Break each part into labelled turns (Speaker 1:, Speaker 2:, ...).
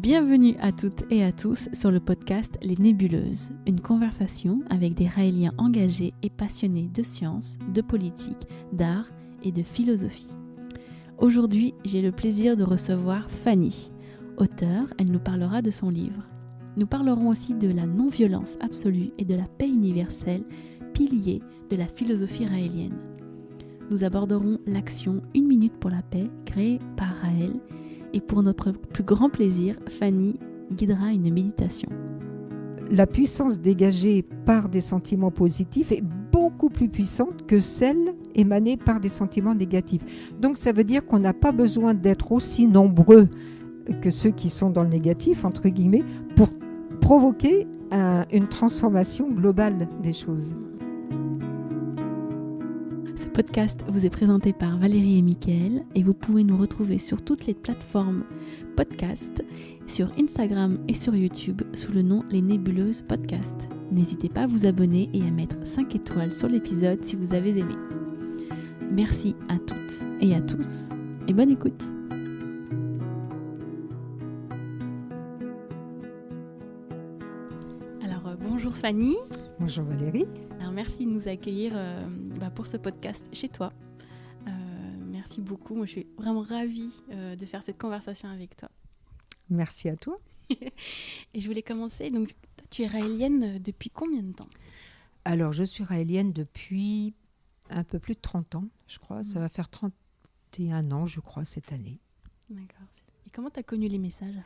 Speaker 1: Bienvenue à toutes et à tous sur le podcast Les Nébuleuses, une conversation avec des Raéliens engagés et passionnés de sciences, de politique, d'art et de philosophie. Aujourd'hui, j'ai le plaisir de recevoir Fanny. Auteure, elle nous parlera de son livre. Nous parlerons aussi de la non-violence absolue et de la paix universelle, pilier de la philosophie raélienne. Nous aborderons l'action 1 minute pour la paix créée par Raël. Et pour notre plus grand plaisir, Fanny guidera une méditation.
Speaker 2: La puissance dégagée par des sentiments positifs est beaucoup plus puissante que celle émanée par des sentiments négatifs. Donc ça veut dire qu'on n'a pas besoin d'être aussi nombreux que ceux qui sont dans le négatif, entre guillemets, pour provoquer une transformation globale des choses.
Speaker 1: Ce podcast vous est présenté par Valérie et Mickaël et vous pouvez nous retrouver sur toutes les plateformes podcast, sur Instagram et sur YouTube sous le nom Les Nébuleuses Podcast. N'hésitez pas à vous abonner et à mettre 5 étoiles sur l'épisode si vous avez aimé. Merci à toutes et à tous et bonne écoute. Alors bonjour Fanny.
Speaker 2: Bonjour Valérie.
Speaker 1: Alors merci de nous accueillir pour ce podcast chez toi. Merci beaucoup. Moi, je suis vraiment ravie de faire cette conversation avec toi.
Speaker 2: Merci à toi.
Speaker 1: Et je voulais commencer. Donc, toi, tu es raélienne depuis combien de temps ?
Speaker 2: Alors, je suis raélienne depuis un peu plus de 30 ans, je crois. Ça va faire 31 ans, je crois, cette année.
Speaker 1: D'accord. Et comment tu as connu les messages ?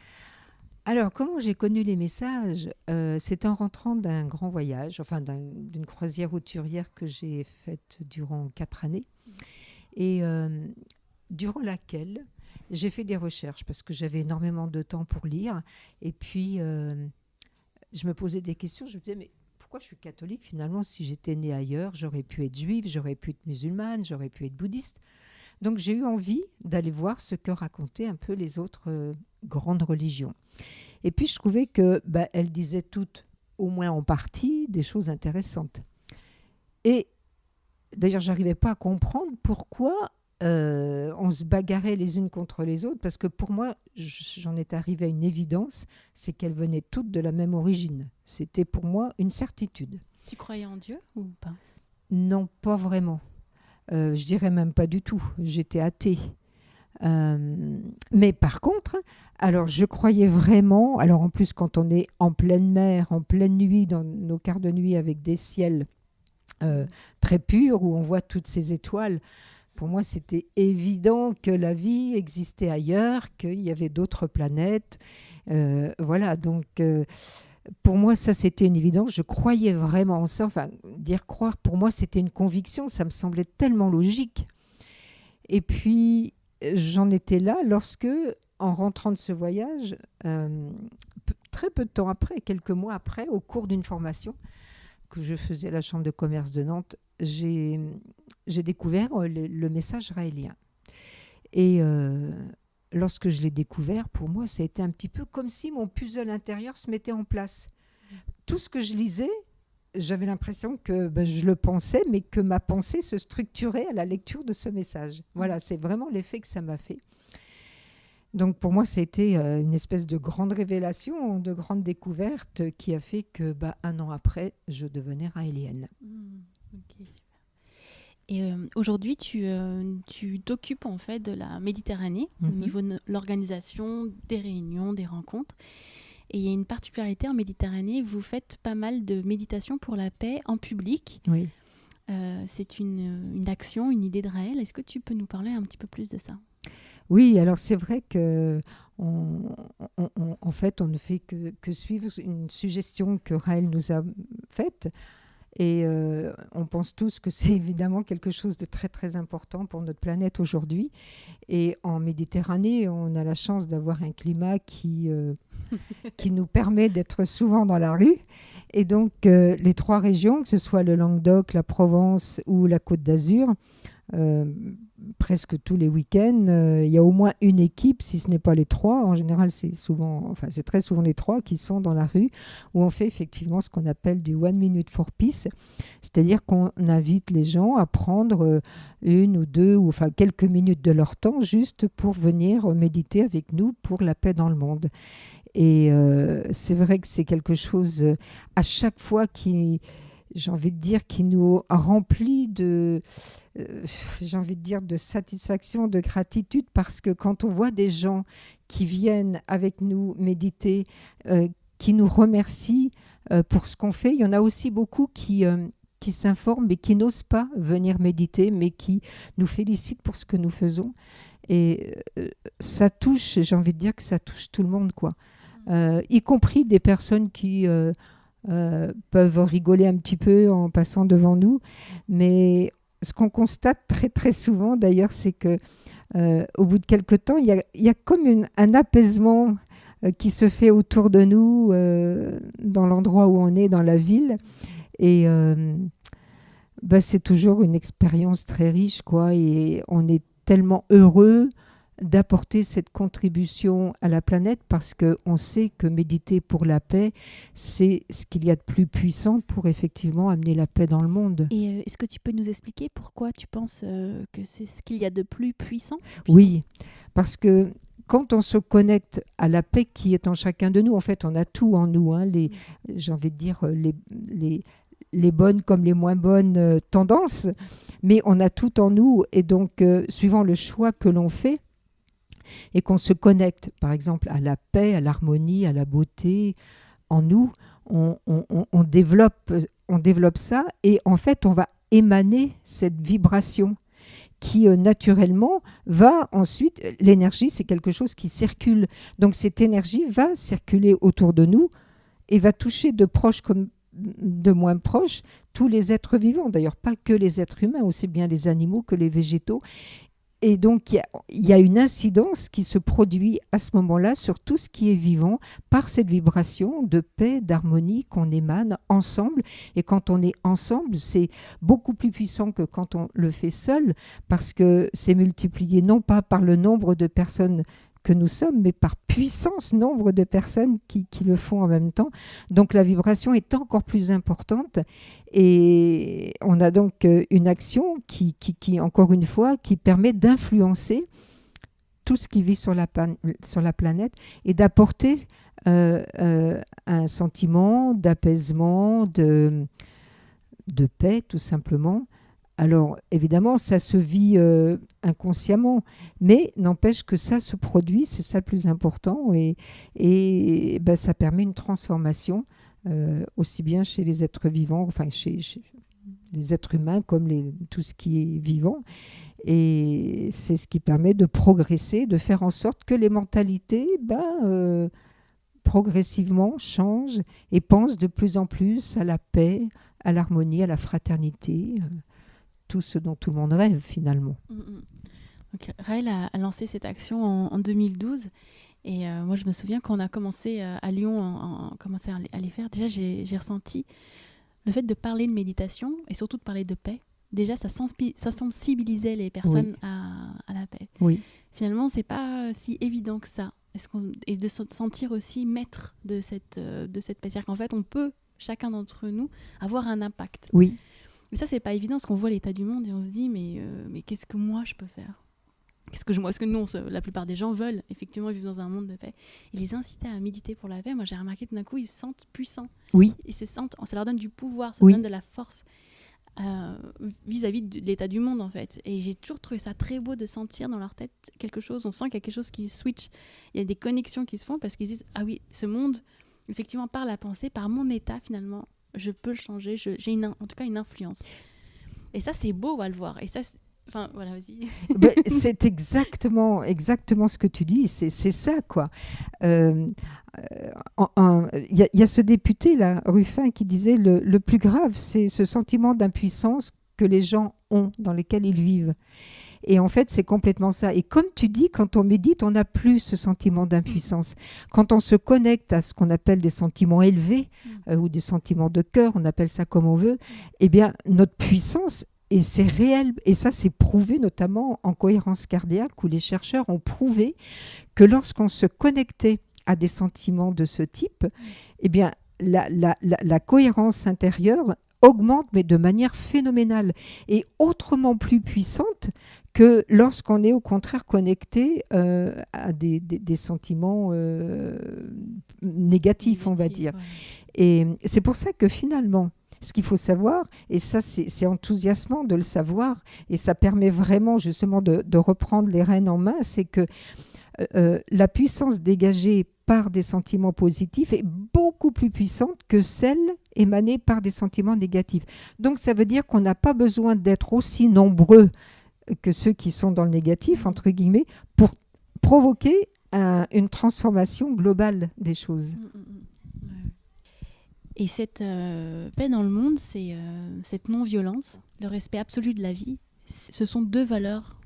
Speaker 2: Alors, comment j'ai connu les messages ? C'est en rentrant d'un grand voyage, enfin d'une croisière hauturière que j'ai faite durant 4 années. Et durant laquelle j'ai fait des recherches parce que j'avais énormément de temps pour lire. Et puis, je me posais des questions. Je me disais, mais pourquoi je suis catholique finalement ? Si j'étais née ailleurs, j'aurais pu être juive, j'aurais pu être musulmane, j'aurais pu être bouddhiste. Donc, j'ai eu envie d'aller voir ce que racontaient un peu les autres grandes religions. Et puis, je trouvais qu'elles disaient toutes, au moins en partie, des choses intéressantes. Et d'ailleurs, je n'arrivais pas à comprendre pourquoi on se bagarrait les unes contre les autres, parce que pour moi, j'en étais arrivée à une évidence, c'est qu'elles venaient toutes de la même origine. C'était pour moi une certitude.
Speaker 1: Tu croyais en Dieu ou pas ?
Speaker 2: Non, pas vraiment. Je dirais même pas du tout. J'étais athée. Mais par contre, alors je croyais vraiment, alors en plus quand on est en pleine mer, en pleine nuit, dans nos quarts de nuit avec des ciels très purs, où on voit toutes ces étoiles, pour moi c'était évident que la vie existait ailleurs, qu'il y avait d'autres planètes. Voilà, donc pour moi ça c'était une évidence, je croyais vraiment en ça, enfin dire croire pour moi c'était une conviction, ça me semblait tellement logique. Et puis j'en étais là lorsque, en rentrant de ce voyage, très peu de temps après, quelques mois après, au cours d'une formation que je faisais à la Chambre de commerce de Nantes, j'ai découvert le message raélien. Et lorsque je l'ai découvert, pour moi, ça a été un petit peu comme si mon puzzle intérieur se mettait en place. Tout ce que je lisais, j'avais l'impression que je le pensais, mais que ma pensée se structurait à la lecture de ce message. Voilà, c'est vraiment l'effet que ça m'a fait. Donc pour moi, ça a été une espèce de grande révélation, de grande découverte qui a fait que 1 an après, je devenais raélienne.
Speaker 1: Ok, super. Et aujourd'hui, tu t'occupes en fait de la Méditerranée au niveau de l'organisation des réunions, des rencontres. Et il y a une particularité en Méditerranée, vous faites pas mal de méditation pour la paix en public.
Speaker 2: Oui.
Speaker 1: C'est une action, une idée de Raël. Est-ce que tu peux nous parler un petit peu plus de ça ?
Speaker 2: Oui, alors c'est vrai que en fait, on ne fait que suivre une suggestion que Raël nous a faite. Et on pense tous que c'est évidemment quelque chose de très très important pour notre planète aujourd'hui. Et en Méditerranée, on a la chance d'avoir un climat qui nous permet d'être souvent dans la rue. Et donc les 3 régions, que ce soit le Languedoc, la Provence ou la Côte d'Azur, presque tous les week-ends, il y a au moins une équipe, si ce n'est pas les 3. En général, c'est très souvent les 3 qui sont dans la rue, où on fait effectivement ce qu'on appelle du 1 minute for peace, c'est-à-dire qu'on invite les gens à prendre 1 ou 2 ou quelques minutes de leur temps juste pour venir méditer avec nous pour la paix dans le monde. Et c'est vrai que c'est quelque chose, à chaque fois, j'ai envie de dire, qui nous remplit j'ai envie de dire, de satisfaction, de gratitude, parce que quand on voit des gens qui viennent avec nous méditer, qui nous remercient pour ce qu'on fait, il y en a aussi beaucoup qui s'informent mais qui n'osent pas venir méditer, mais qui nous félicitent pour ce que nous faisons. Et ça touche, j'ai envie de dire que ça touche tout le monde, quoi. Y compris des personnes qui peuvent rigoler un petit peu en passant devant nous. Mais ce qu'on constate très, très souvent, d'ailleurs, c'est que au bout de quelque temps, il y a comme un apaisement qui se fait autour de nous, dans l'endroit où on est, dans la ville. Et c'est toujours une expérience très riche, quoi. Et on est tellement heureux d'apporter cette contribution à la planète, parce qu'on sait que méditer pour la paix, c'est ce qu'il y a de plus puissant pour effectivement amener la paix dans le monde.
Speaker 1: Et est-ce que tu peux nous expliquer pourquoi tu penses que c'est ce qu'il y a de plus puissant ?
Speaker 2: Oui, parce que quand on se connecte à la paix qui est en chacun de nous, en fait, on a tout en nous, hein, j'ai envie de dire les bonnes comme les moins bonnes tendances, mais on a tout en nous. Et donc, suivant le choix que l'on fait, et qu'on se connecte, par exemple, à la paix, à l'harmonie, à la beauté, en nous, on développe ça, et en fait, on va émaner cette vibration qui, naturellement, va ensuite... L'énergie, c'est quelque chose qui circule. Donc, cette énergie va circuler autour de nous et va toucher de proches comme de moins proches tous les êtres vivants. D'ailleurs, pas que les êtres humains, aussi bien les animaux que les végétaux. Et donc, il y a une incidence qui se produit à ce moment-là sur tout ce qui est vivant par cette vibration de paix, d'harmonie qu'on émane ensemble. Et quand on est ensemble, c'est beaucoup plus puissant que quand on le fait seul, parce que c'est multiplié non pas par le nombre de personnes que nous sommes, mais par puissance nombre de personnes qui le font en même temps. Donc la vibration est encore plus importante, et on a donc une action qui encore une fois, qui permet d'influencer tout ce qui vit sur la planète, et d'apporter un sentiment d'apaisement, de paix, tout simplement. Alors, évidemment, ça se vit inconsciemment, mais n'empêche que ça se produit, c'est ça le plus important, et ça permet une transformation, aussi bien chez les êtres vivants, enfin chez les êtres humains, comme tout ce qui est vivant. Et c'est ce qui permet de progresser, de faire en sorte que les mentalités progressivement changent et pensent de plus en plus à la paix, à l'harmonie, à la fraternité, tout ce dont tout le monde rêve finalement.
Speaker 1: Donc, Raël a lancé cette action en 2012, et moi je me souviens quand on a commencé à Lyon, commencé à les faire, déjà j'ai ressenti le fait de parler de méditation et surtout de parler de paix. Déjà ça sensibilisait les personnes à la paix.
Speaker 2: Oui.
Speaker 1: Finalement c'est pas si évident que ça, et de se sentir aussi maître de cette paix. C'est-à-dire qu'en fait on peut, chacun d'entre nous, avoir un impact.
Speaker 2: Oui.
Speaker 1: Mais ça, c'est pas évident, parce qu'on voit l'état du monde et on se dit, mais qu'est-ce que moi je peux faire ? Est-ce que nous, la plupart des gens veulent effectivement vivre dans un monde de paix. Et les inciter à méditer pour la paix, moi j'ai remarqué tout d'un coup, ils se sentent puissants.
Speaker 2: Oui.
Speaker 1: Ça leur donne du pouvoir, ça donne de la force vis-à-vis de l'état du monde en fait. Et j'ai toujours trouvé ça très beau de sentir dans leur tête quelque chose, on sent qu'il y a quelque chose qui switch. Il y a des connexions qui se font parce qu'ils disent, ah oui, ce monde, effectivement, par la pensée, par mon état finalement, je peux le changer, j'ai en tout cas une influence. Et ça, c'est beau à le voir. Et ça, enfin, voilà, vas-y.
Speaker 2: C'est exactement ce que tu dis, c'est ça, quoi. Il y a ce député, là, Ruffin, qui disait le plus grave, c'est ce sentiment d'impuissance que les gens ont, dans lesquels ils vivent. Et en fait, c'est complètement ça. Et comme tu dis, quand on médite, on n'a plus ce sentiment d'impuissance. Quand on se connecte à ce qu'on appelle des sentiments élevés ou des sentiments de cœur, on appelle ça comme on veut, eh bien, notre puissance, et c'est réel, et ça c'est prouvé notamment en cohérence cardiaque, où les chercheurs ont prouvé que lorsqu'on se connectait à des sentiments de ce type, eh bien, la cohérence intérieure augmente, mais de manière phénoménale, et autrement plus puissante que lorsqu'on est au contraire connecté à des sentiments négatifs, on va dire.
Speaker 1: Ouais.
Speaker 2: Et c'est pour ça que finalement, ce qu'il faut savoir, et ça c'est enthousiasmant de le savoir, et ça permet vraiment justement de reprendre les rênes en main, c'est que la puissance dégagée par des sentiments positifs est beaucoup plus puissante que celle émanée par des sentiments négatifs. Donc ça veut dire qu'on n'a pas besoin d'être aussi nombreux que ceux qui sont dans le négatif, entre guillemets, pour provoquer une transformation globale des choses.
Speaker 1: Et cette paix dans le monde, c'est cette non-violence, le respect absolu de la vie, ce sont deux valeurs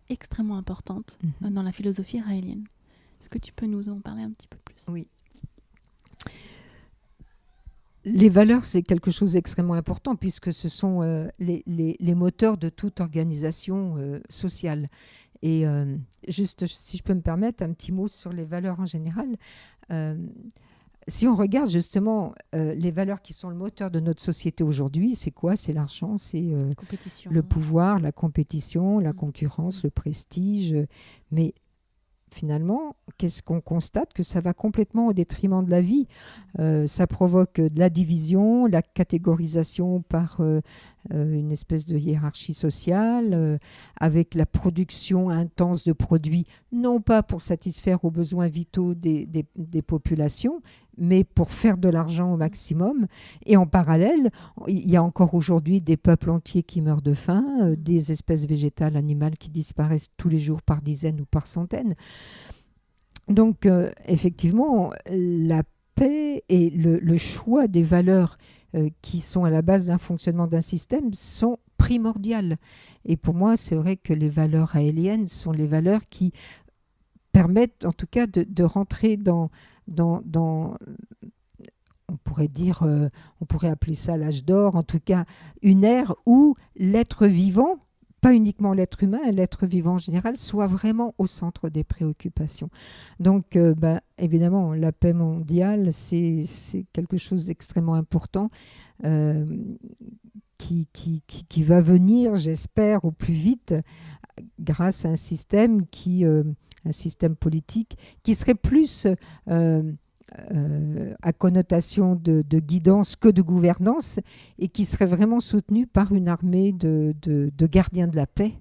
Speaker 1: extrêmement importantes dans la philosophie raélienne. Est-ce que tu peux nous en parler un petit peu plus ?
Speaker 2: Oui. Les valeurs, c'est quelque chose d'extrêmement important puisque ce sont les moteurs de toute organisation sociale. Et juste, si je peux me permettre, un petit mot sur les valeurs en général. Si on regarde justement les valeurs qui sont le moteur de notre société aujourd'hui, c'est quoi ? C'est l'argent, c'est le pouvoir, la compétition, la concurrence, le prestige. Mais finalement, qu'est-ce qu'on constate ? Que ça va complètement au détriment de la vie. Ça provoque de la division, la catégorisation par une espèce de hiérarchie sociale, avec la production intense de produits, non pas pour satisfaire aux besoins vitaux des populations, mais pour faire de l'argent au maximum. Et en parallèle, il y a encore aujourd'hui des peuples entiers qui meurent de faim, des espèces végétales, animales qui disparaissent tous les jours par dizaines ou par centaines. Donc, effectivement, la paix et le choix des valeurs qui sont à la base d'un fonctionnement d'un système sont primordiales. Et pour moi, c'est vrai que les valeurs raéliennes sont les valeurs qui permettent, en tout cas, de rentrer dans on pourrait dire, on pourrait appeler ça l'âge d'or, en tout cas une ère où l'être vivant, pas uniquement l'être humain, l'être vivant en général, soit vraiment au centre des préoccupations. Donc, évidemment, la paix mondiale, c'est quelque chose d'extrêmement important qui va venir, j'espère, au plus vite, grâce à un système un système politique qui serait plus à connotation de guidance que de gouvernance et qui serait vraiment soutenu par une armée de gardiens de la paix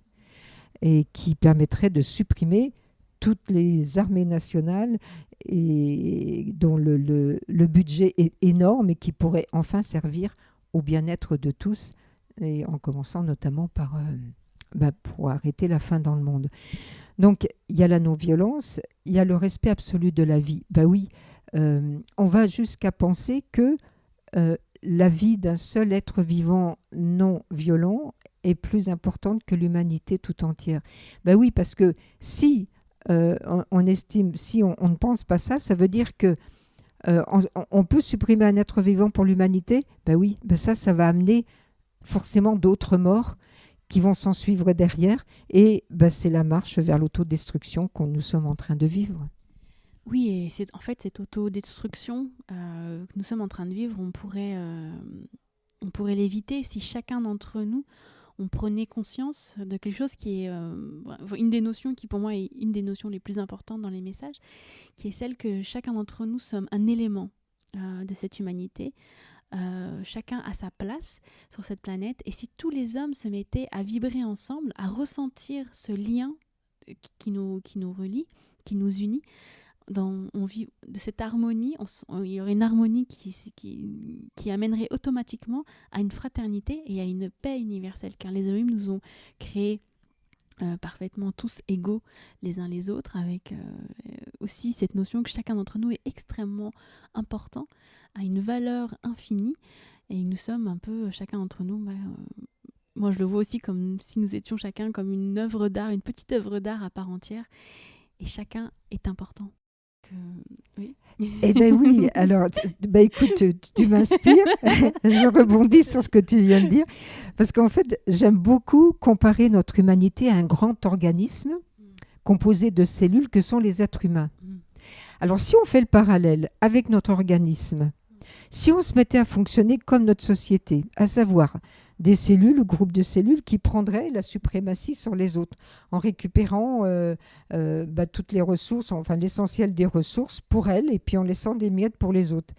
Speaker 2: et qui permettrait de supprimer toutes les armées nationales et dont le budget est énorme et qui pourrait enfin servir au bien-être de tous, et en commençant notamment par pour arrêter la faim dans le monde. Donc, il y a la non-violence, il y a le respect absolu de la vie. Oui, on va jusqu'à penser que la vie d'un seul être vivant non violent est plus importante que l'humanité tout entière. Oui, parce que si on estime, si on ne pense pas ça, ça veut dire que on peut supprimer un être vivant pour l'humanité. Oui, ça va amener forcément d'autres morts qui vont s'en suivre derrière. Et c'est la marche vers l'autodestruction que nous sommes en train de vivre.
Speaker 1: Oui, et c'est en fait cette autodestruction que nous sommes en train de vivre, on pourrait l'éviter si chacun d'entre nous, on prenait conscience de quelque chose qui est une des notions qui pour moi est une des notions les plus importantes dans les messages, qui est celle que chacun d'entre nous sommes un élément de cette humanité. Chacun a sa place sur cette planète, et si tous les hommes se mettaient à vibrer ensemble, à ressentir ce lien qui nous relie, qui nous unit, on vit de cette harmonie, il y aurait une harmonie qui amènerait automatiquement à une fraternité et à une paix universelle, car les Elohim nous ont créés parfaitement tous égaux les uns les autres, avec aussi cette notion que chacun d'entre nous est extrêmement important, a une valeur infinie, et nous sommes un peu, chacun d'entre nous, moi je le vois aussi comme si nous étions chacun comme une œuvre d'art, une petite œuvre d'art à part entière, et chacun est important. Oui.
Speaker 2: Eh bien oui, alors écoute, tu m'inspires, je rebondis sur ce que tu viens de dire, parce qu'en fait, j'aime beaucoup comparer notre humanité à un grand organisme composé de cellules que sont les êtres humains. Alors si on fait le parallèle avec notre organisme, si on se mettait à fonctionner comme notre société, à savoir des cellules, groupes de cellules qui prendraient la suprématie sur les autres en récupérant toutes les ressources, enfin l'essentiel des ressources pour elles et puis en laissant des miettes pour les autres.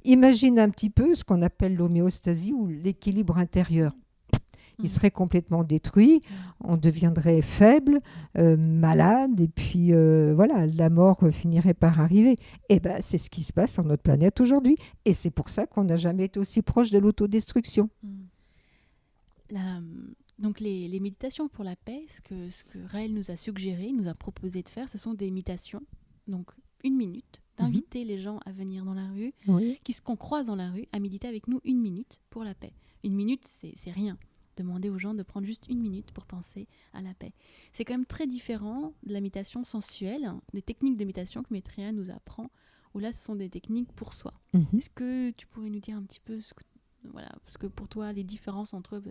Speaker 2: Imagine un petit peu ce qu'on appelle l'homéostasie ou l'équilibre intérieur. Il serait complètement détruit, on deviendrait faible, malade, et puis voilà, la mort finirait par arriver. Et bien, c'est ce qui se passe sur notre planète aujourd'hui. Et c'est pour ça qu'on n'a jamais été aussi proche de l'autodestruction.
Speaker 1: Donc les méditations pour la paix, ce que Raël nous a suggéré, nous a proposé de faire, ce sont des méditations, donc 1 minute, d'inviter les gens à venir dans la rue, qu'on croise dans la rue, à méditer avec nous 1 minute pour la paix. 1 minute, c'est rien. Demander aux gens de prendre juste 1 minute pour penser à la paix. C'est quand même très différent de la méditation sensuelle, des techniques de méditation que Maitreya nous apprend, où là, ce sont des techniques pour soi. Est-ce que tu pourrais nous dire un petit peu, parce que pour toi, les différences entre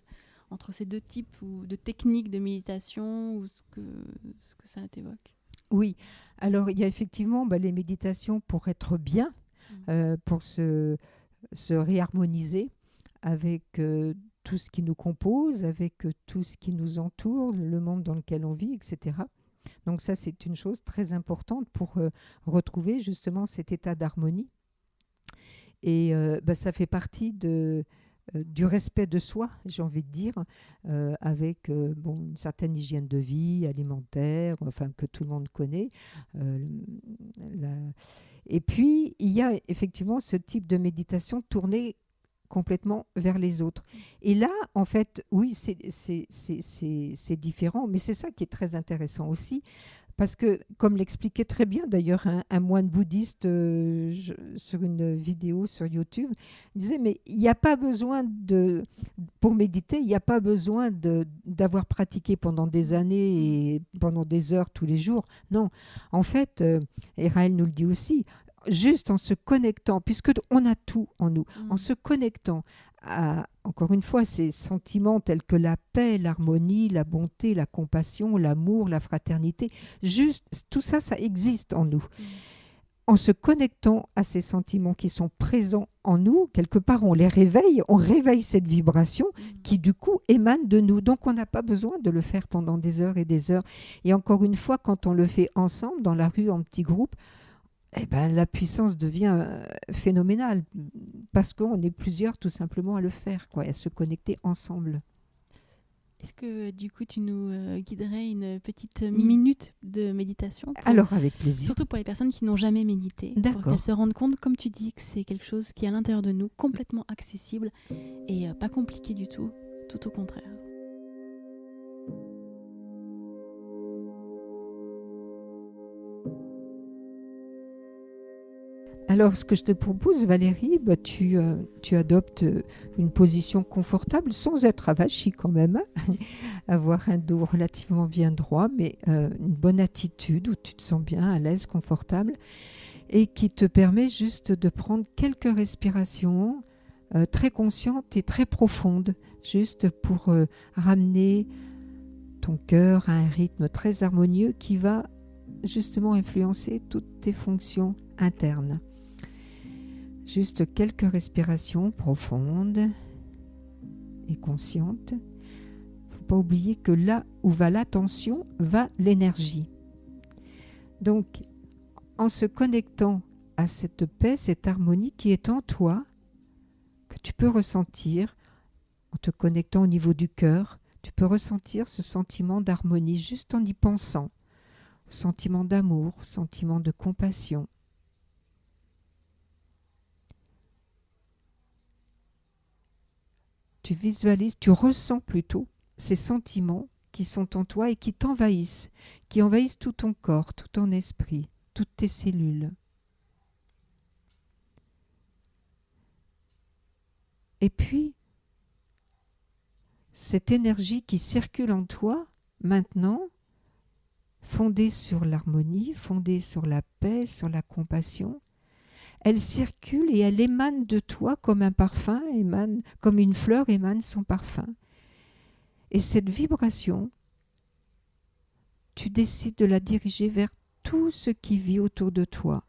Speaker 1: ces deux types de techniques de méditation, ou ce que ça t'évoque?
Speaker 2: Oui, alors il y a effectivement les méditations pour être bien, pour se réharmoniser avec tout ce qui nous compose, avec tout ce qui nous entoure, le monde dans lequel on vit, etc. Donc ça, c'est une chose très importante pour retrouver justement cet état d'harmonie. Et ça fait partie du respect de soi, j'ai envie de dire, avec une certaine hygiène de vie, alimentaire, enfin que tout le monde connaît. Et puis, il y a effectivement ce type de méditation tournée complètement vers les autres. Et là, en fait, oui, c'est différent, mais c'est ça qui est très intéressant aussi, parce que, comme l'expliquait très bien d'ailleurs un moine bouddhiste sur une vidéo sur YouTube, il disait, mais il n'y a pas besoin pour méditer, il n'y a pas besoin d'avoir pratiqué pendant des années et pendant des heures tous les jours. Non, en fait, et Raël nous le dit aussi, juste en se connectant, puisque on a tout en nous, en se connectant à, encore une fois, ces sentiments tels que la paix, l'harmonie, la bonté, la compassion, l'amour, la fraternité, juste tout ça, ça existe en nous. En se connectant à ces sentiments qui sont présents en nous, quelque part on les réveille, on réveille cette vibration qui du coup émane de nous. Donc on n'a pas besoin de le faire pendant des heures et des heures. Et encore une fois, quand on le fait ensemble, dans la rue, en petits groupes, la puissance devient phénoménale parce qu'on est plusieurs tout simplement à le faire, à se connecter ensemble.
Speaker 1: Est-ce que du coup tu nous guiderais une petite minute de méditation
Speaker 2: Alors avec plaisir.
Speaker 1: Surtout pour les personnes qui n'ont jamais médité, pour qu'elles se rendent compte, comme tu dis, que c'est quelque chose qui est à l'intérieur de nous, complètement accessible et pas compliqué du tout au contraire.
Speaker 2: Alors, ce que je te propose, Valérie, tu adoptes une position confortable sans être avachie quand même. Avoir un dos relativement bien droit, mais une bonne attitude où tu te sens bien, à l'aise, confortable, et qui te permet juste de prendre quelques respirations très conscientes et très profondes, juste pour ramener ton cœur à un rythme très harmonieux qui va justement influencer toutes tes fonctions internes. Juste quelques respirations profondes et conscientes. Il ne faut pas oublier que là où va l'attention, va l'énergie. Donc, en se connectant à cette paix, cette harmonie qui est en toi, que tu peux ressentir, en te connectant au niveau du cœur, tu peux ressentir ce sentiment d'harmonie juste en y pensant, sentiment d'amour, sentiment de compassion. Tu visualises, tu ressens plutôt ces sentiments qui sont en toi et qui t'envahissent, qui envahissent tout ton corps, tout ton esprit, toutes tes cellules. Et puis, cette énergie qui circule en toi, maintenant, fondée sur l'harmonie, fondée sur la paix, sur la compassion, elle circule et elle émane de toi comme un parfum émane, comme une fleur émane son parfum. Et cette vibration, tu décides de la diriger vers tout ce qui vit autour de toi.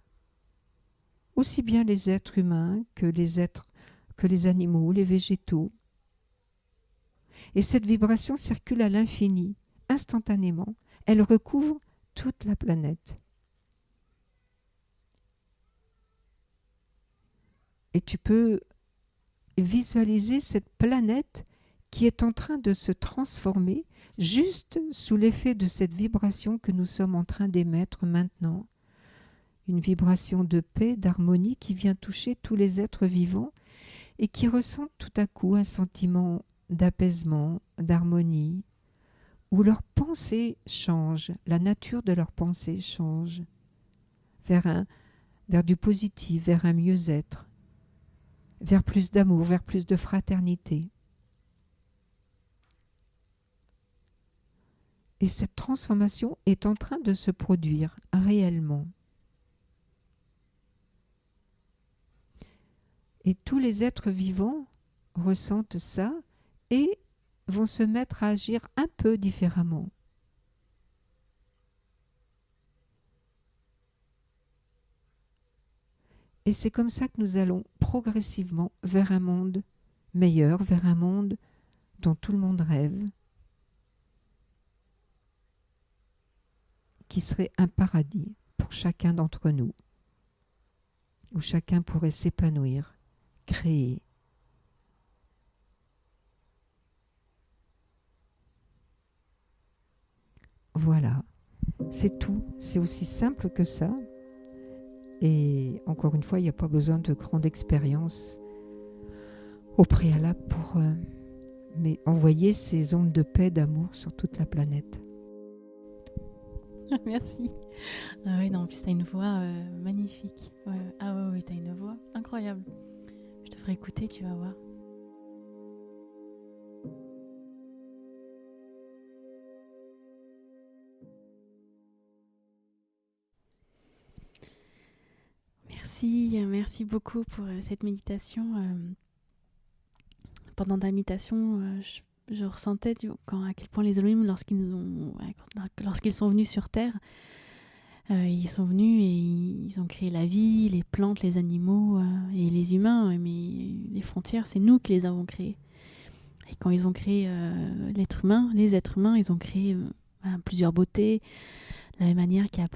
Speaker 2: Aussi bien les êtres humains que les animaux, les végétaux. Et cette vibration circule à l'infini, instantanément. Elle recouvre toute la planète. Et tu peux visualiser cette planète qui est en train de se transformer juste sous l'effet de cette vibration que nous sommes en train d'émettre maintenant. Une vibration de paix, d'harmonie qui vient toucher tous les êtres vivants et qui ressentent tout à coup un sentiment d'apaisement, d'harmonie, où leur pensée change, la nature de leur pensée change vers du positif, vers un mieux-être, vers plus d'amour, vers plus de fraternité. Et cette transformation est en train de se produire réellement. Et tous les êtres vivants ressentent ça et vont se mettre à agir un peu différemment. Et c'est comme ça que nous allons progressivement vers un monde meilleur, vers un monde dont tout le monde rêve, qui serait un paradis pour chacun d'entre nous, où chacun pourrait s'épanouir, créer. Voilà, c'est tout, c'est aussi simple que ça. Et encore une fois, il n'y a pas besoin de grande expérience au préalable pour mais envoyer ces ondes de paix, d'amour sur toute la planète.
Speaker 1: Merci. Ah oui, non, en plus, t'as une voix magnifique. Ouais. Ah oui, t'as une voix incroyable. Je te ferai écouter, tu vas voir. Merci beaucoup pour cette méditation. Pendant ta méditation, je ressentais à quel point les Elohim, lorsqu'ils sont venus sur Terre, ils sont venus et ils ont créé la vie, les plantes, les animaux et les humains. Mais les frontières, c'est nous qui les avons créées. Et quand ils ont créé les êtres humains, ils ont créé plusieurs beautés. De la même manière qu'il y a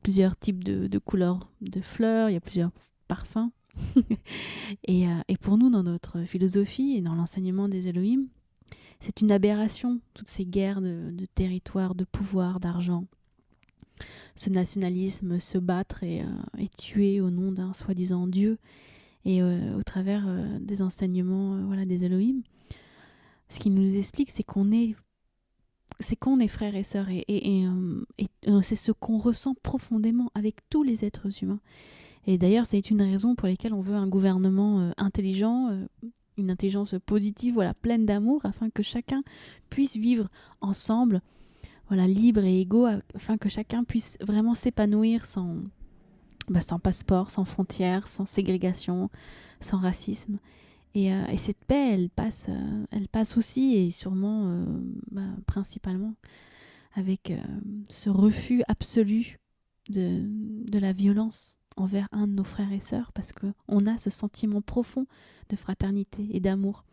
Speaker 1: plusieurs types de couleurs de fleurs, il y a plusieurs parfums. et pour nous, dans notre philosophie et dans l'enseignement des Elohim, c'est une aberration, toutes ces guerres de territoire, de pouvoir, d'argent. Ce nationalisme, se battre et tuer au nom d'un soi-disant Dieu et au travers des enseignements des Elohim. Ce qu'il nous explique, c'est qu'on est frères et sœurs et c'est ce qu'on ressent profondément avec tous les êtres humains. Et d'ailleurs, c'est une raison pour laquelle on veut un gouvernement intelligent, une intelligence positive, pleine d'amour, afin que chacun puisse vivre ensemble, libre et égaux, afin que chacun puisse vraiment s'épanouir sans passeport, sans frontières, sans ségrégation, sans racisme. Et cette paix, elle passe aussi et sûrement, principalement, avec ce refus absolu de la violence envers un de nos frères et sœurs, parce qu'on a ce sentiment profond de fraternité et d'amour.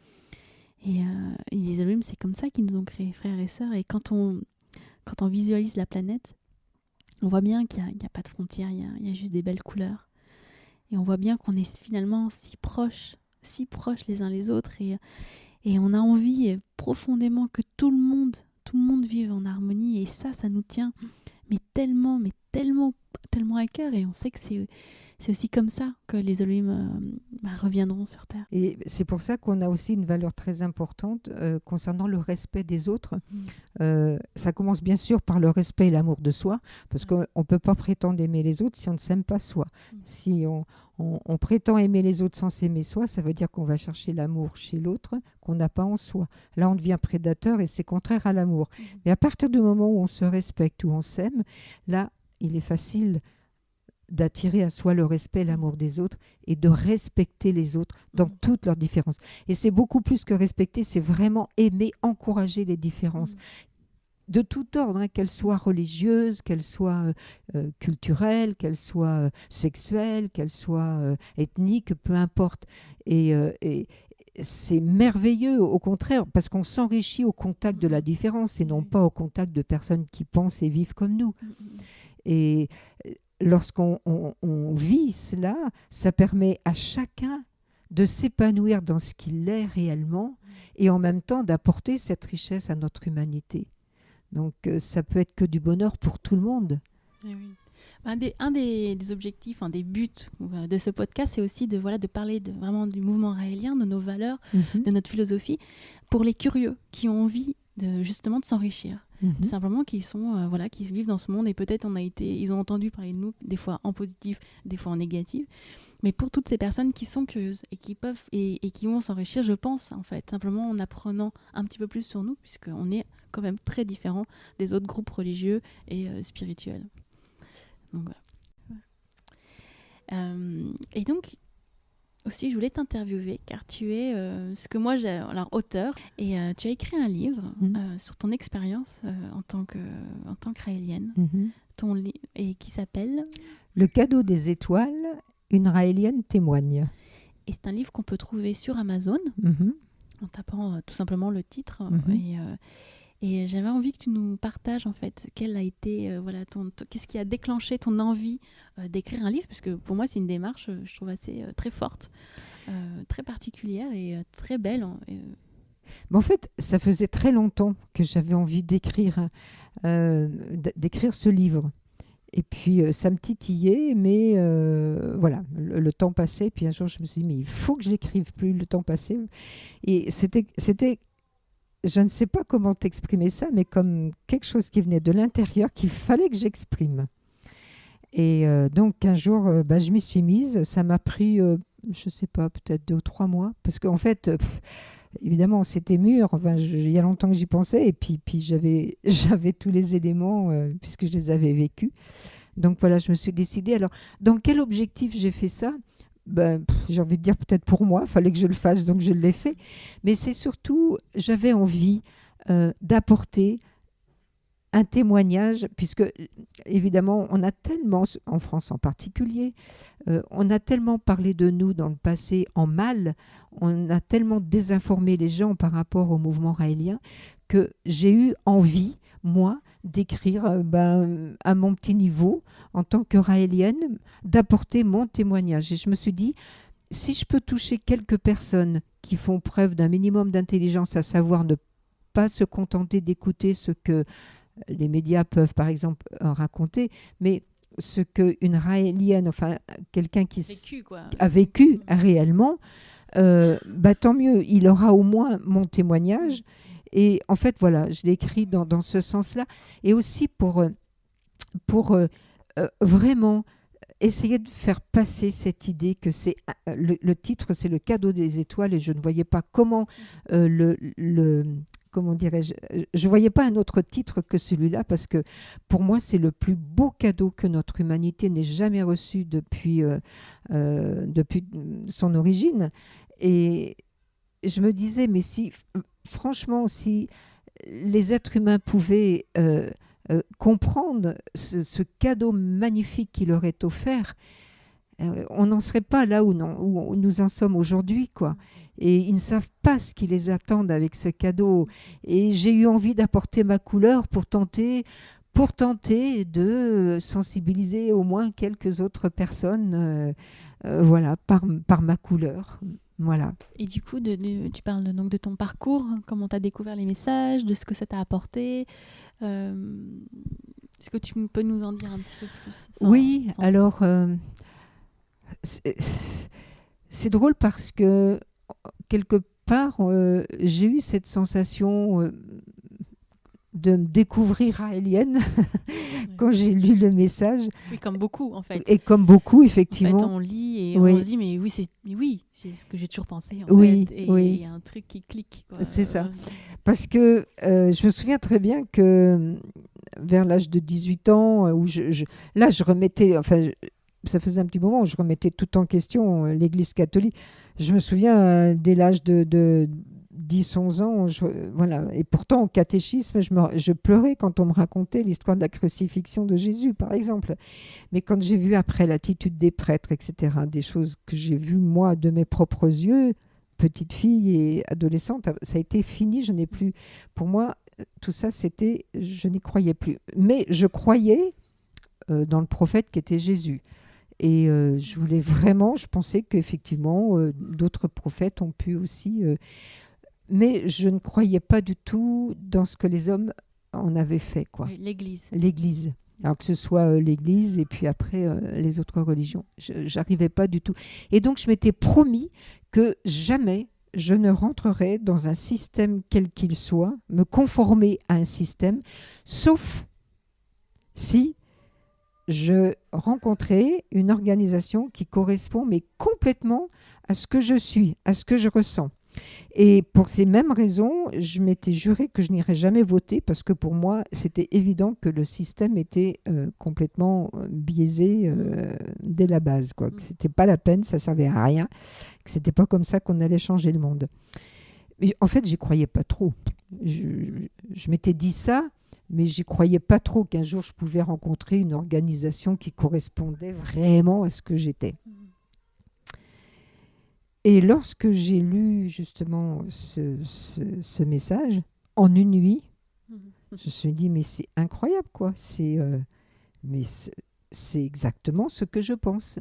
Speaker 1: Et les Elohim, c'est comme ça qu'ils nous ont créés, frères et sœurs. Et quand on visualise la planète, on voit bien qu'il n'y a pas de frontières, il y a juste des belles couleurs. Et on voit bien qu'on est finalement si proches les uns les autres. Et on a envie profondément que tout le monde vive en harmonie. Et ça nous tient tellement à cœur. Et on sait que c'est aussi comme ça que les Elohim reviendront sur Terre.
Speaker 2: Et c'est pour ça qu'on a aussi une valeur très importante concernant le respect des autres. Ça commence bien sûr par le respect et l'amour de soi, parce qu'on ne peut pas prétendre aimer les autres si on ne s'aime pas soi. Si on prétend aimer les autres sans s'aimer soi, ça veut dire qu'on va chercher l'amour chez l'autre qu'on n'a pas en soi. Là, on devient prédateur et c'est contraire à l'amour. Mais à partir du moment où on se respecte, où on s'aime, là, il est facile d'attirer à soi le respect et l'amour des autres et de respecter les autres dans toutes leurs différences. Et c'est beaucoup plus que respecter, c'est vraiment aimer, encourager les différences. De tout ordre, qu'elles soient religieuses, qu'elles soient culturelles, qu'elles soient sexuelles, qu'elles soient ethniques, peu importe. Et c'est merveilleux, au contraire, parce qu'on s'enrichit au contact de la différence et non pas au contact de personnes qui pensent et vivent comme nous. Et lorsqu'on vit cela, ça permet à chacun de s'épanouir dans ce qu'il est réellement et en même temps d'apporter cette richesse à notre humanité. Donc ça peut être que du bonheur pour tout le monde.
Speaker 1: Oui. Un des objectifs, des buts de ce podcast, c'est aussi de parler vraiment du mouvement raélien, de nos valeurs, de notre philosophie, pour les curieux qui ont envie justement de s'enrichir. Simplement qui sont qui vivent dans ce monde et peut-être ils ont entendu parler de nous des fois en positif, des fois en négatif, mais pour toutes ces personnes qui sont curieuses et qui peuvent et qui vont s'enrichir, je pense en fait simplement en apprenant un petit peu plus sur nous, puisqu'on est quand même très différents des autres groupes religieux et spirituels. Donc voilà. Et donc aussi, je voulais t'interviewer car tu es auteur et tu as écrit un livre sur ton expérience en tant que raélienne, et qui s'appelle
Speaker 2: Le cadeau des étoiles, une raélienne témoigne.
Speaker 1: Et c'est un livre qu'on peut trouver sur Amazon en tapant tout simplement le titre. Et j'avais envie que tu nous partages en fait quel a été qu'est-ce qui a déclenché ton envie d'écrire un livre, puisque pour moi c'est une démarche je trouve assez très forte, très particulière et très belle.
Speaker 2: Mais en fait, ça faisait très longtemps que j'avais envie d'écrire ce livre. Et puis ça me titillait, mais voilà, le temps passait. Puis un jour je me suis dit mais il faut que je l'écrive, plus le temps passait. Et c'était je ne sais pas comment t'exprimer ça, mais comme quelque chose qui venait de l'intérieur qu'il fallait que j'exprime. Et donc un jour, je m'y suis mise. Ça m'a pris, je ne sais pas, peut-être 2 ou 3 mois. Parce qu'en fait, évidemment, c'était mûr. Enfin, il y a longtemps que j'y pensais. Et puis j'avais tous les éléments, puisque je les avais vécus. Donc voilà, je me suis décidée. Alors, dans quel objectif j'ai fait ça ? J'ai envie de dire peut-être pour moi, il fallait que je le fasse, donc je l'ai fait. Mais c'est surtout, j'avais envie d'apporter un témoignage, puisque évidemment, on a tellement, en France en particulier, on a tellement parlé de nous dans le passé en mal, on a tellement désinformé les gens par rapport au mouvement raélien, que j'ai eu envie, moi, d'écrire à mon petit niveau, en tant que raélienne, d'apporter mon témoignage. Et je me suis dit, si je peux toucher quelques personnes qui font preuve d'un minimum d'intelligence, à savoir ne pas se contenter d'écouter ce que les médias peuvent, par exemple, raconter, mais ce qu'une raélienne, enfin, quelqu'un qui a vécu réellement, tant mieux, il aura au moins mon témoignage. Et en fait, voilà, je l'ai écrit dans ce sens-là. Et aussi pour vraiment essayer de faire passer cette idée que c'est le titre, c'est Le cadeau des étoiles. Et je ne voyais pas comment comment dirais-je, je ne voyais pas un autre titre que celui-là, parce que pour moi, c'est le plus beau cadeau que notre humanité n'ait jamais reçu depuis son origine. Et je me disais, mais franchement, si les êtres humains pouvaient comprendre ce cadeau magnifique qui leur est offert, on n'en serait pas là où nous en sommes aujourd'hui, quoi. Et ils ne savent pas ce qui les attend avec ce cadeau. Et j'ai eu envie d'apporter ma couleur pour tenter de sensibiliser au moins quelques autres personnes, par ma couleur. Voilà.
Speaker 1: Et du coup, tu parles donc de ton parcours, comment tu as découvert les messages, de ce que ça t'a apporté. Est-ce que tu peux nous en dire un petit peu plus ?
Speaker 2: Alors, c'est drôle parce que, quelque part, j'ai eu cette sensation de me découvrir raélienne quand j'ai lu le message.
Speaker 1: Oui, comme beaucoup, en fait.
Speaker 2: Et comme beaucoup, effectivement.
Speaker 1: En fait, on lit et on se dit, mais oui, c'est ce que j'ai toujours pensé, en fait. Et il y a un truc qui clique, quoi.
Speaker 2: C'est ça. Parce que je me souviens très bien que vers l'âge de 18 ans, où je remettais, enfin, ça faisait un petit moment où je remettais tout en question l'Église catholique. Je me souviens, dès l'âge de 10-11 ans, voilà. Et pourtant, au catéchisme, je pleurais quand on me racontait l'histoire de la crucifixion de Jésus, par exemple. Mais quand j'ai vu après l'attitude des prêtres, etc., des choses que j'ai vues, moi, de mes propres yeux, petite fille et adolescente, ça a été fini. Je n'ai plus... Pour moi, tout ça, je n'y croyais plus. Mais je croyais dans le prophète qui était Jésus. Et je pensais qu'effectivement, d'autres prophètes ont pu aussi... mais je ne croyais pas du tout dans ce que les hommes en avaient fait, quoi.
Speaker 1: Oui, l'Église.
Speaker 2: L'Église. Alors que ce soit l'Église et puis après les autres religions. J'arrivais pas du tout. Et donc, je m'étais promis que jamais je ne rentrerai dans un système quel qu'il soit, me conformer à un système, sauf si je rencontrais une organisation qui correspond mais complètement à ce que je suis, à ce que je ressens. Et pour ces mêmes raisons, je m'étais juré que je n'irais jamais voter parce que pour moi, c'était évident que le système était complètement biaisé dès la base, quoi. Que c'était pas la peine, ça servait à rien, que c'était pas comme ça qu'on allait changer le monde. Mais en fait, j'y croyais pas trop. Je m'étais dit ça, mais j'y croyais pas trop qu'un jour je pouvais rencontrer une organisation qui correspondait vraiment à ce que j'étais. Et lorsque j'ai lu justement ce message, en une nuit, je me suis dit, mais c'est incroyable, quoi. C'est exactement ce que je pense.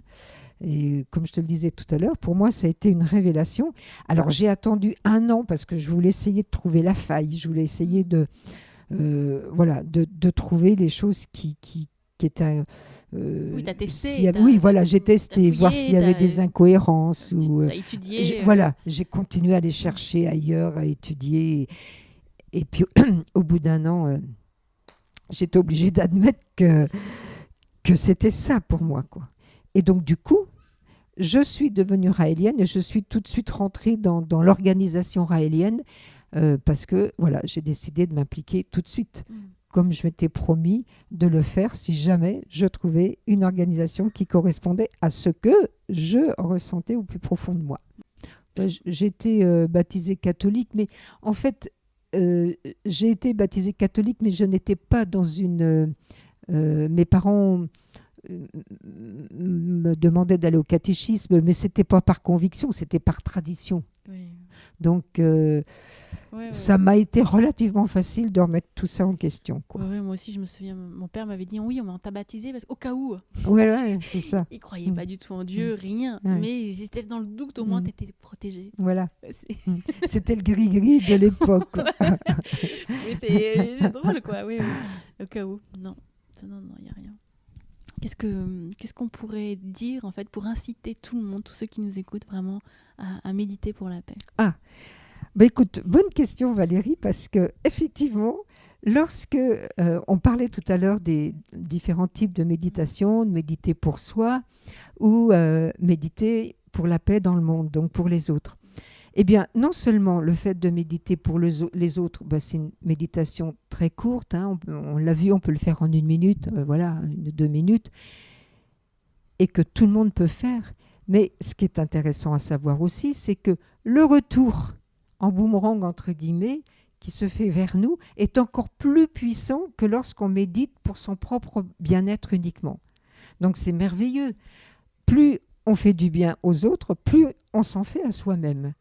Speaker 2: Et comme je te le disais tout à l'heure, pour moi, ça a été une révélation. Alors, j'ai attendu 1 an parce que je voulais essayer de trouver la faille. Je voulais essayer de trouver les choses qui étaient...
Speaker 1: oui, tu as testé.
Speaker 2: Oui, voilà, j'ai testé, voir s'il y avait des incohérences.
Speaker 1: Tu as étudié.
Speaker 2: Voilà, j'ai continué à aller chercher ailleurs, à étudier. Et puis, au bout d'1 an, j'étais obligée d'admettre que c'était ça pour moi, quoi. Et donc, du coup, je suis devenue raélienne et je suis tout de suite rentrée dans l'organisation raélienne parce que, voilà, j'ai décidé de m'impliquer tout de suite. Comme je m'étais promis de le faire si jamais je trouvais une organisation qui correspondait à ce que je ressentais au plus profond de moi. J'étais baptisée catholique, mais en fait, j'ai été baptisée catholique, mais je n'étais pas dans une... mes parents me demandaient d'aller au catéchisme, mais ce n'était pas par conviction, c'était par tradition. Oui. Donc, ça m'a été relativement facile de remettre tout ça en question, quoi.
Speaker 1: Ouais, moi aussi, je me souviens, mon père m'avait dit oui, on t'a baptisé parce qu'au cas où.
Speaker 2: Ouais, c'est ça.
Speaker 1: Il ne croyait pas du tout en Dieu, rien. Mais j'étais dans le doute, au moins, tu étais protégée.
Speaker 2: Voilà. C'était le gris-gris de l'époque.
Speaker 1: C'est drôle, quoi. Oui. Au cas où. Non, il n'y a rien. Qu'est-ce qu'on pourrait dire, en fait, pour inciter tout le monde, tous ceux qui nous écoutent, vraiment, à méditer pour la paix?
Speaker 2: Écoute, bonne question, Valérie, parce que effectivement, lorsque on parlait tout à l'heure des différents types de méditation, de méditer pour soi ou méditer pour la paix dans le monde, donc pour les autres. Eh bien, non seulement le fait de méditer pour les autres, c'est une méditation très courte, hein, on l'a vu, on peut le faire en 1 minute, 2 minutes, et que tout le monde peut faire. Mais ce qui est intéressant à savoir aussi, c'est que le retour en boomerang, entre guillemets, qui se fait vers nous, est encore plus puissant que lorsqu'on médite pour son propre bien-être uniquement. Donc c'est merveilleux. Plus on fait du bien aux autres, plus on s'en fait à soi-même.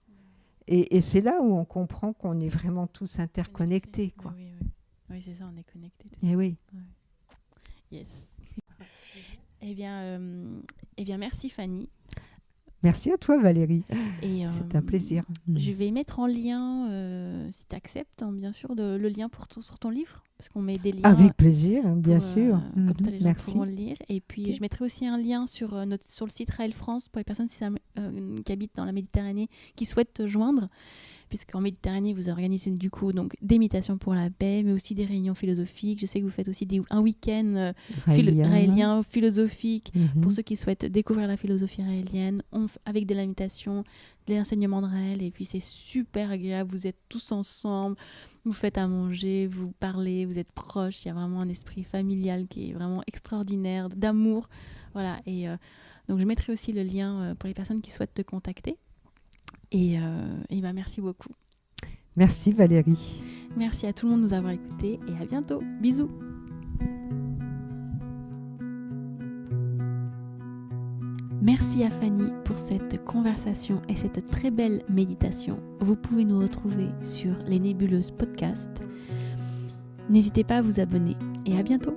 Speaker 2: Et c'est là où on comprend qu'on est vraiment tous interconnectés, quoi.
Speaker 1: Oui, c'est ça, on est connectés.
Speaker 2: Et oui.
Speaker 1: Ouais. Yes. Eh bien, merci Fanny.
Speaker 2: Merci à toi Valérie. C'est un plaisir.
Speaker 1: Je vais mettre en lien, si tu acceptes, hein, bien sûr, le lien sur ton livre, parce qu'on met des liens.
Speaker 2: Avec plaisir, bien sûr.
Speaker 1: Comme ça, les gens pourront le lire. Et puis, je mettrai aussi un lien sur le site Raël France pour les personnes qui habitent dans la Méditerranée, qui souhaitent te joindre. Puisqu'en Méditerranée, vous organisez du coup donc, des méditations pour la paix, mais aussi des réunions philosophiques. Je sais que vous faites aussi un week-end raélien philosophique pour ceux qui souhaitent découvrir la philosophie raélienne, avec de la méditation, de l'enseignement de Raël. Et puis c'est super agréable, vous êtes tous ensemble, vous faites à manger, vous parlez, vous êtes proches. Il y a vraiment un esprit familial qui est vraiment extraordinaire, d'amour. Voilà. Et donc je mettrai aussi le lien pour les personnes qui souhaitent te contacter. Et merci beaucoup.
Speaker 2: Merci Valérie.
Speaker 1: Merci à tout le monde de nous avoir écoutés et à bientôt. Bisous. Merci à Fanny pour cette conversation et cette très belle méditation. Vous pouvez nous retrouver sur les Nébuleuses Podcast. N'hésitez pas à vous abonner et à bientôt.